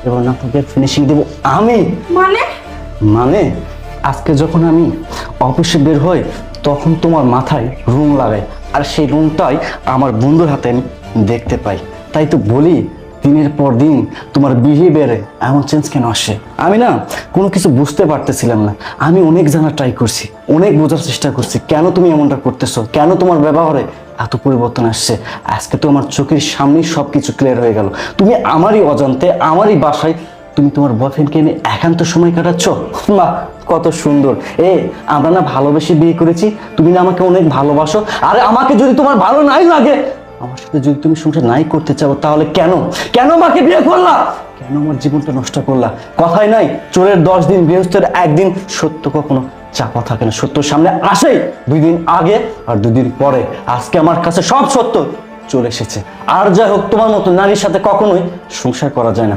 এবং নাটকের ফিনিশিং দেব আমি। মানে? মানে আজকে যখন আমি অফিসে বের হই তখন তোমার মাথায় রুম লাগাই, আর সেই রুমটাই আমার বন্ধুর হাতে আমি দেখতে পাই। তাই তো বলি দিনের পর দিন তোমার বিহেভিয়ারে এমন চেঞ্জ কেন আসে। আমি না কোনো কিছু বুঝতে পারতেছিলাম না। আমি অনেক জানার ট্রাই করছি, অনেক বোঝার চেষ্টা করছি কেন তুমি এমনটা করতেছো, কেন তোমার ব্যবহারে এত পরিবর্তন আসছে। আজকে তো আমার চোখের সামনেই সব কিছু ক্লিয়ার হয়ে গেল। তুমি আমারই অজান্তে আমারই বাসায় তুমি তোমার বয়ফ্রেন্ডকে এনে একান্ত সময় কাটাচ্ছ। বাহ, কত সুন্দর। আমরা না ভালোবেসে বিয়ে করেছি, তুমি না আমাকে অনেক ভালোবাসো। আরে আমাকে যদি তোমার ভালো নাই লাগে, আমার সাথে যদি তুমি সংসার নাই করতে চাও, তাহলে কেন কেন আমাকে বিয়ে করলা, কেন আমার জীবনটা নষ্ট করলা? কথাই নাই চোরের 10 দিন গৃহস্থের 1 দিন, সত্য কখনো চাপা থাকে না, সত্য সামনে আসে 2 দিন আগে আর 2 দিন পরে। আজকে আমার কাছে সব সত্য চলে এসেছে। আর যাই হোক, তোমার মতো নারীর সাথে কখনোই সংসার করা যায় না।